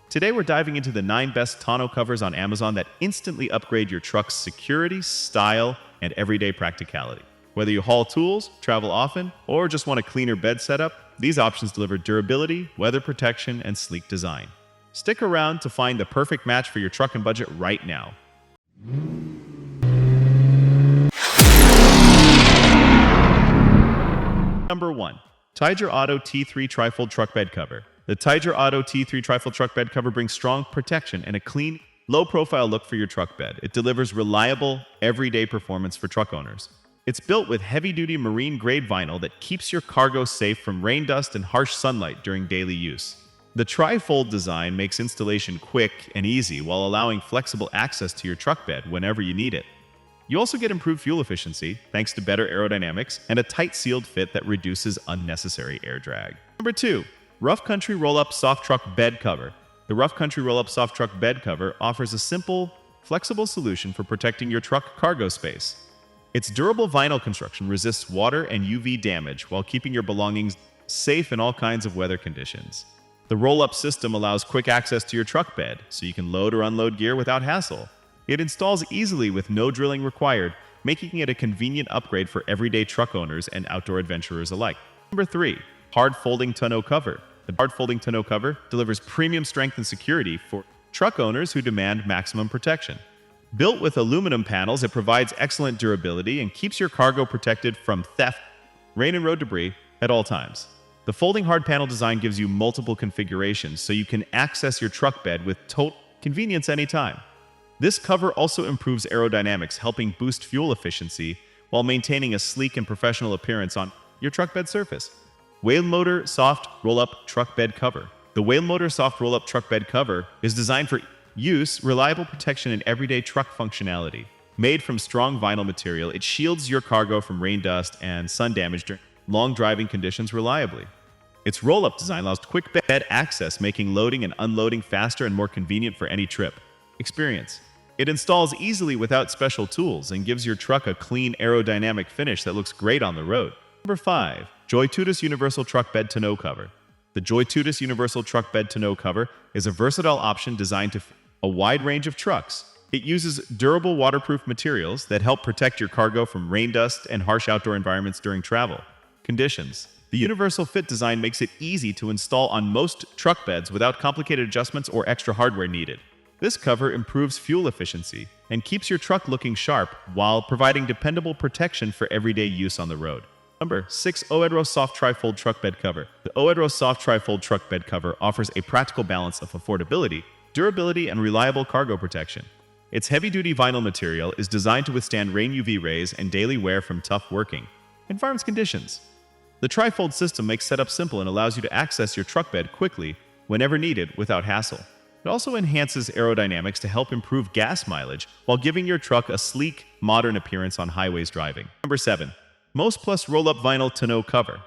Today we're diving into the 9 best tonneau covers on Amazon that instantly upgrade your truck's security, style, and everyday practicality. Whether you haul tools, travel often, or just want a cleaner bed setup, these options deliver durability, weather protection, and sleek design. Stick around to find the perfect match for your truck and budget right now. Number 1. Tyger Auto T3 Trifold Truck Bed Cover. The Tyger Auto T3 Trifold Truck Bed Cover brings strong protection and a clean, low-profile look for your truck bed. It delivers reliable, everyday performance for truck owners. It's built with heavy-duty marine-grade vinyl that keeps your cargo safe from rain, dust, and harsh sunlight during daily use. The trifold design makes installation quick and easy while allowing flexible access to your truck bed whenever you need it. You also get improved fuel efficiency thanks to better aerodynamics and a tight sealed fit that reduces unnecessary air drag. Number 2. Rough Country Roll-Up Soft Truck Bed Cover. The Rough Country Roll-Up Soft Truck Bed Cover offers a simple, flexible solution for protecting your truck cargo space. Its durable vinyl construction resists water and UV damage while keeping your belongings safe in all kinds of weather conditions. The roll-up system allows quick access to your truck bed, so you can load or unload gear without hassle. It installs easily with no drilling required, making it a convenient upgrade for everyday truck owners and outdoor adventurers alike. Number 3. Hard Folding Tonneau Cover. The Hard Folding Tonneau Cover delivers premium strength and security for truck owners who demand maximum protection. Built with aluminum panels, it provides excellent durability and keeps your cargo protected from theft, rain, and road debris at all times. The folding hard panel design gives you multiple configurations so you can access your truck bed with total convenience anytime. This cover also improves aerodynamics, helping boost fuel efficiency while maintaining a sleek and professional appearance on your truck bed surface. WHALEMOTOR Soft Roll-Up Truck Bed Cover. The WHALEMOTOR Soft Roll-Up Truck Bed Cover is designed for use, reliable protection, and everyday truck functionality. Made from strong vinyl material, it shields your cargo from rain, dust, and sun damage during long driving conditions reliably. Its roll-up design allows quick bed access, making loading and unloading faster and more convenient for any trip experience. It installs easily without special tools and gives your truck a clean aerodynamic finish that looks great on the road. Number 5. JOYTUTUS Universal Truck Bed Tonneau Cover. The JOYTUTUS Universal Truck Bed Tonneau Cover is a versatile option designed to fit a wide range of trucks. It uses durable waterproof materials that help protect your cargo from rain, dust, and harsh outdoor environments during travel conditions. The universal fit design makes it easy to install on most truck beds without complicated adjustments or extra hardware needed. This cover improves fuel efficiency and keeps your truck looking sharp while providing dependable protection for everyday use on the road. Number 6. oEdRo Soft Trifold Truck Bed Cover. The oEdRo Soft Trifold Truck Bed Cover offers a practical balance of affordability, durability, and reliable cargo protection. Its heavy-duty vinyl material is designed to withstand rain, UV rays, and daily wear from tough working environment conditions. The trifold system makes setup simple and allows you to access your truck bed quickly whenever needed without hassle. It also enhances aerodynamics to help improve gas mileage while giving your truck a sleek, modern appearance on highways driving. Number 7. MOSTPLUS Roll-Up Vinyl Tonneau Cover.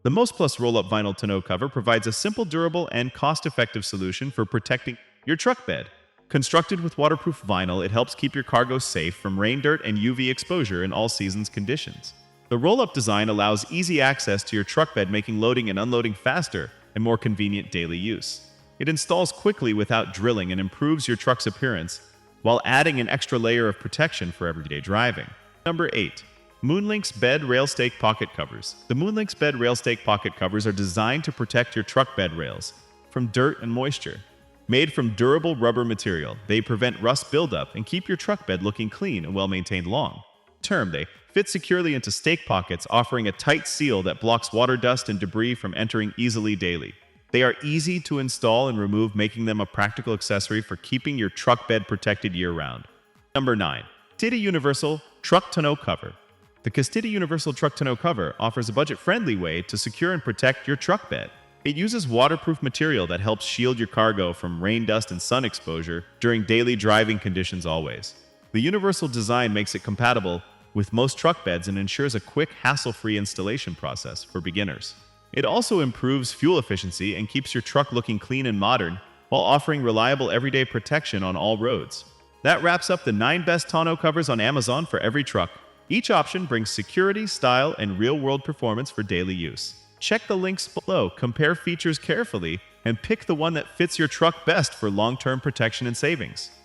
The MOSTPLUS Roll-Up Vinyl Tonneau Cover provides a simple, durable, and cost-effective solution for protecting your truck bed. Constructed with waterproof vinyl, it helps keep your cargo safe from rain, dirt, and UV exposure in all seasons conditions. The roll-up design allows easy access to your truck bed, making loading and unloading faster and more convenient daily use. It installs quickly without drilling and improves your truck's appearance while adding an extra layer of protection for everyday driving. Number 8. Moonlinks Bed Rail Stake Pocket Covers. The Moonlinks Bed Rail Stake Pocket Covers are designed to protect your truck bed rails from dirt and moisture. Made from durable rubber material, they prevent rust buildup and keep your truck bed looking clean and well-maintained long term. They fit securely into stake pockets, offering a tight seal that blocks water, dust, and debris from entering easily daily. They are easy to install and remove, making them a practical accessory for keeping your truck bed protected year-round. Number 9. QZTYTY Universal Truck Tonneau Cover. The QZTYTY Universal Truck Tonneau Cover offers a budget-friendly way to secure and protect your truck bed. It uses waterproof material that helps shield your cargo from rain, dust, and sun exposure during daily driving conditions always. The universal design makes it compatible with most truck beds and ensures a quick, hassle-free installation process for beginners. It also improves fuel efficiency and keeps your truck looking clean and modern while offering reliable everyday protection on all roads. That wraps up the 9 best tonneau covers on Amazon for every truck. Each option brings security, style, and real-world performance for daily use. Check the links below, compare features carefully, and pick the one that fits your truck best for long-term protection and savings.